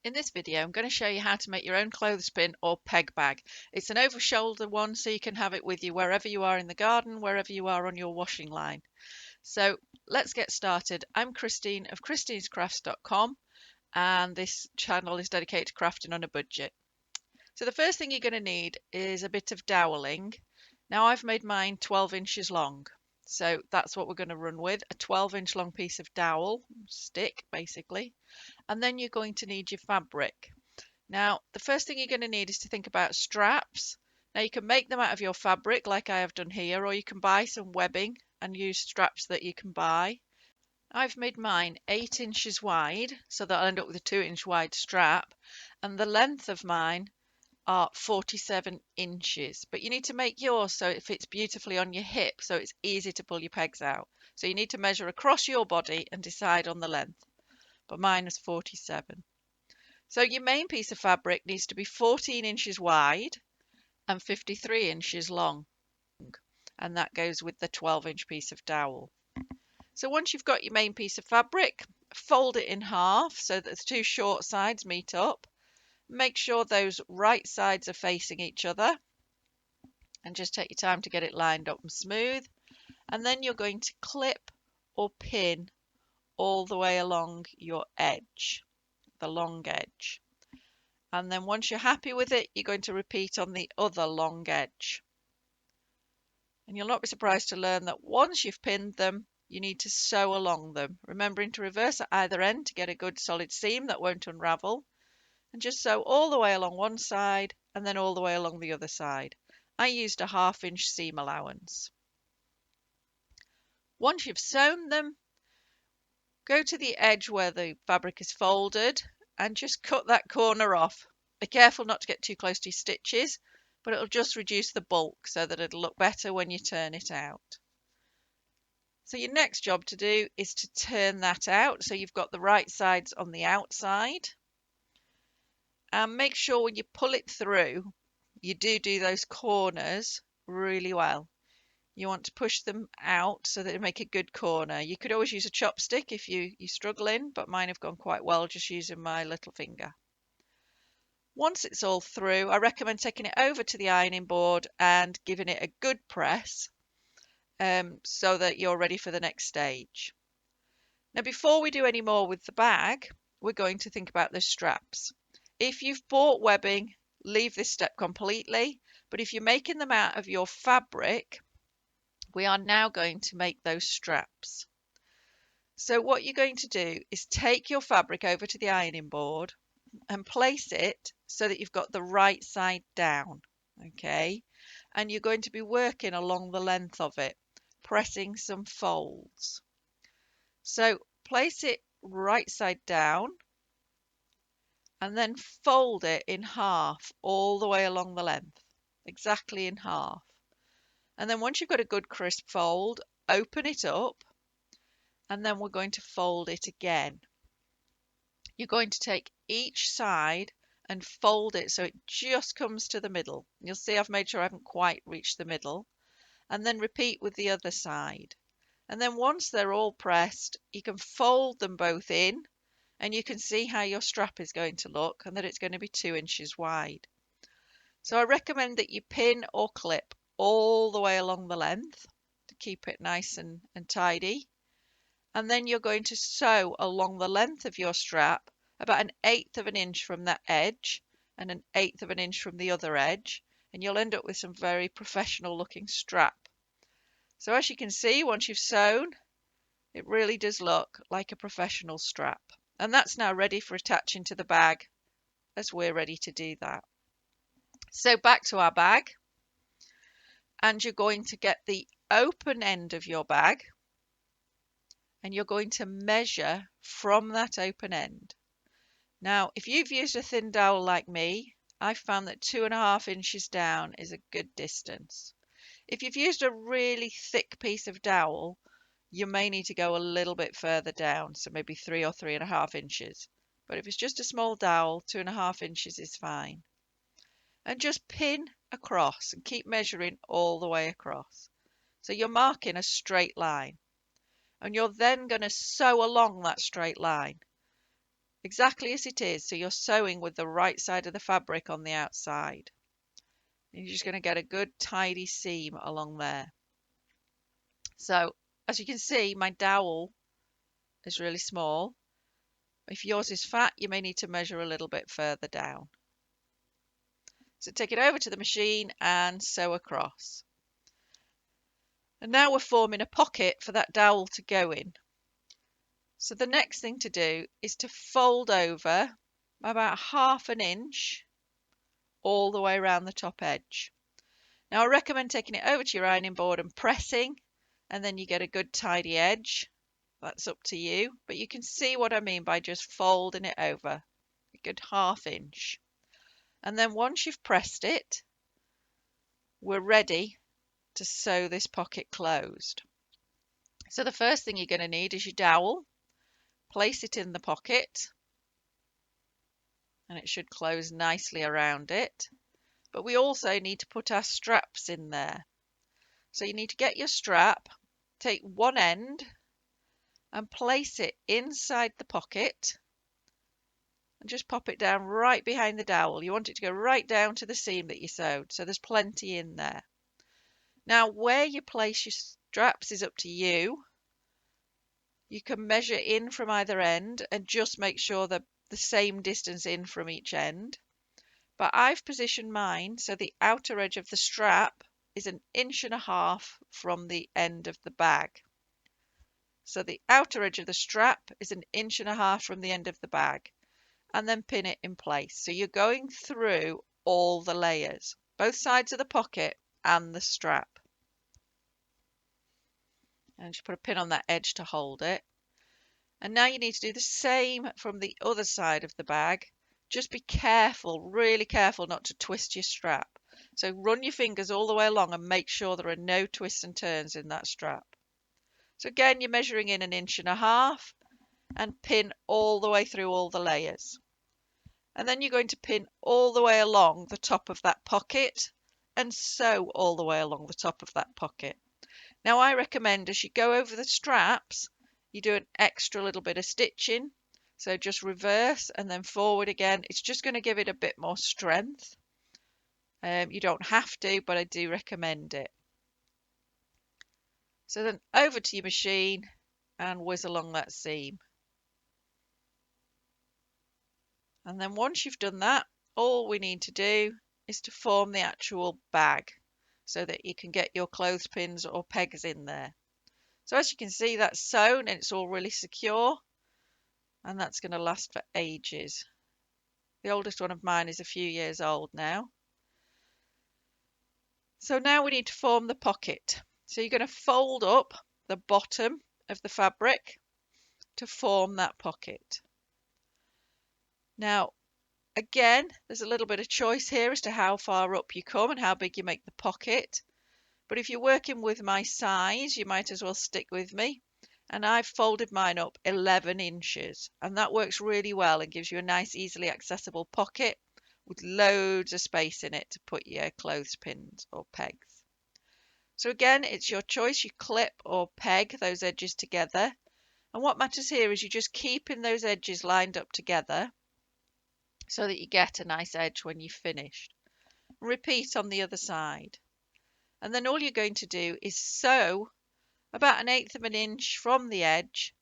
In this video, I'm going to show you how to make your own clothespin or peg bag. It's an over-shoulder one, so you can have it with you wherever you are in the garden, wherever you are on your washing line. So let's get started. I'm Christine of christinescrafts.com, and this channel is dedicated to crafting on a budget. So the first thing you're going to need is a bit of doweling. Now I've made mine 12 inches long. So that's what we're going to run with, a 12-inch long piece of dowel, stick basically. And then you're going to need your fabric. Now, the first thing you're going to need is to think about straps. Now, you can make them out of your fabric like I have done here, or you can buy some webbing and use straps that you can buy. I've made mine 8 inches wide, so that I'll end up with a 2-inch wide strap, and the length of mine are 47 inches. But you need to make yours so it fits beautifully on your hip, so it's easy to pull your pegs out. So you need to measure across your body and decide on the length. But mine is 47. So your main piece of fabric needs to be 14 inches wide and 53 inches long, and that goes with the 12-inch piece of dowel. So once you've got your main piece of fabric, fold it in half so that the two short sides meet up. Make sure those right sides are facing each other, and just take your time to get it lined up and smooth. And then you're going to clip or pin all the way along your edge, the long edge. And then once you're happy with it, you're going to repeat on the other long edge. And you'll not be surprised to learn that once you've pinned them, you need to sew along them, remembering to reverse at either end to get a good solid seam that won't unravel. And just sew all the way along one side and then all the way along the other side. I used a 1/2-inch seam allowance. Once you've sewn them, go to the edge where the fabric is folded and just cut that corner off. Be careful not to get too close to your stitches, but it'll just reduce the bulk so that it'll look better when you turn it out. So your next job to do is to turn that out so you've got the right sides on the outside. And make sure when you pull it through, you do those corners really well. You want to push them out so that they make a good corner. You could always use a chopstick if you're struggling, but mine have gone quite well just using my little finger. Once it's all through, I recommend taking it over to the ironing board and giving it a good press so that you're ready for the next stage. Now, before we do any more with the bag, we're going to think about the straps. If you've bought webbing, leave this step completely, but if you're making them out of your fabric, we are now going to make those straps. So what you're going to do is take your fabric over to the ironing board and place it so that you've got the right side down, okay? And you're going to be working along the length of it, pressing some folds. So place it right side down and then fold it in half all the way along the length, exactly in half. And then once you've got a good crisp fold, open it up, and then we're going to fold it again. You're going to take each side and fold it so it just comes to the middle. You'll see I've made sure I haven't quite reached the middle. And then repeat with the other side. And then once they're all pressed, you can fold them both in, and you can see how your strap is going to look and that it's going to be 2 inches wide. So I recommend that you pin or clip all the way along the length to keep it nice and tidy. And then you're going to sew along the length of your strap about 1/8 of an inch from that edge and 1/8 of an inch from the other edge, and you'll end up with some very professional looking strap. So as you can see, once you've sewn, it really does look like a professional strap. And that's now ready for attaching to the bag as we're ready to do that. So back to our bag, and you're going to get the open end of your bag and you're going to measure from that open end. Now, if you've used a thin dowel like me, I've found that 2.5 inches down is a good distance. If you've used a really thick piece of dowel, you may need to go a little bit further down, so maybe 3 or 3.5 inches. But if it's just a small dowel, 2.5 inches is fine. And just pin across and keep measuring all the way across. So you're marking a straight line. And you're then going to sew along that straight line. exactly as it is. So you're sewing with the right side of the fabric on the outside. You're just going to get a good tidy seam along there. So as you can see, my dowel is really small. If yours is fat, you may need to measure a little bit further down. So take it over to the machine and sew across. And now we're forming a pocket for that dowel to go in. So the next thing to do is to fold over about 1/2 inch all the way around the top edge. Now I recommend taking it over to your ironing board and pressing, and then you get a good tidy edge. That's up to you, but you can see what I mean by just folding it over a good 1/2 inch. And then once you've pressed it, we're ready to sew this pocket closed. So the first thing you're going to need is your dowel. Place it in the pocket and it should close nicely around it. But we also need to put our straps in there. So you need to get your strap, take one end and place it inside the pocket and just pop it down right behind the dowel. You want it to go right down to the seam that you sewed, so there's plenty in there. Now where you place your straps is up to you. You can measure in from either end and just make sure they're the same distance in from each end. But I've positioned mine so the outer edge of the strap is 1.5 inches from the end of the bag. So the outer edge of the strap is 1.5 inches from the end of the bag, and then pin it in place. So you're going through all the layers, both sides of the pocket and the strap. And just put a pin on that edge to hold it. And now you need to do the same from the other side of the bag. Just be careful, really careful not to twist your strap. So run your fingers all the way along and make sure there are no twists and turns in that strap. So again, you're measuring in 1.5 inches and pin all the way through all the layers. And then you're going to pin all the way along the top of that pocket and sew all the way along the top of that pocket. Now I recommend as you go over the straps, you do an extra little bit of stitching. So just reverse and then forward again. It's just going to give it a bit more strength. You don't have to, but I do recommend it. So then over to your machine and whiz along that seam. And then once you've done that, all we need to do is to form the actual bag so that you can get your clothespins or pegs in there. So as you can see, that's sewn and it's all really secure, and that's going to last for ages. The oldest one of mine is a few years old now. So now we need to form the pocket. So you're going to fold up the bottom of the fabric to form that pocket. Now again, there's a little bit of choice here as to how far up you come and how big you make the pocket. But if you're working with my size, you might as well stick with me. And I've folded mine up 11 inches. And that works really well and gives you a nice, easily accessible pocket with loads of space in it to put your clothespins or pegs. So again, it's your choice. You clip or peg those edges together. And what matters here is you're just keeping those edges lined up together so that you get a nice edge when you've finished. Repeat on the other side. And then all you're going to do is sew about 1/8 inch from the edge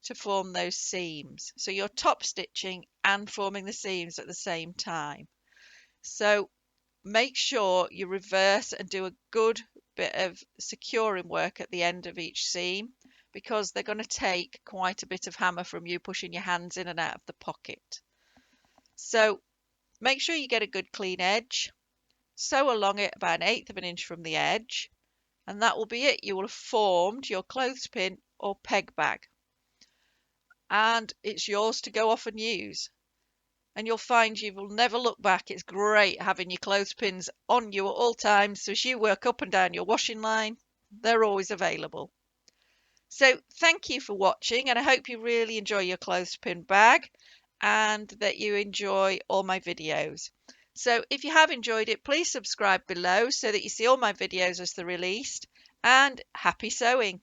to form those seams. So you're top stitching and forming the seams at the same time. So make sure you reverse and do a good bit of securing work at the end of each seam, because they're going to take quite a bit of hammer from you pushing your hands in and out of the pocket. So make sure you get a good clean edge. Sew along it about 1/8 inch from the edge, and that will be it. You will have formed your clothespin or peg bag, and it's yours to go off and use. And you'll find you will never look back. It's great having your clothespins on you at all times, so as you work up and down your washing line, they're always available. So thank you for watching, and I hope you really enjoy your clothespin bag and that you enjoy all my videos. So if you have enjoyed it, please subscribe below so that you see all my videos as they're released, and happy sewing!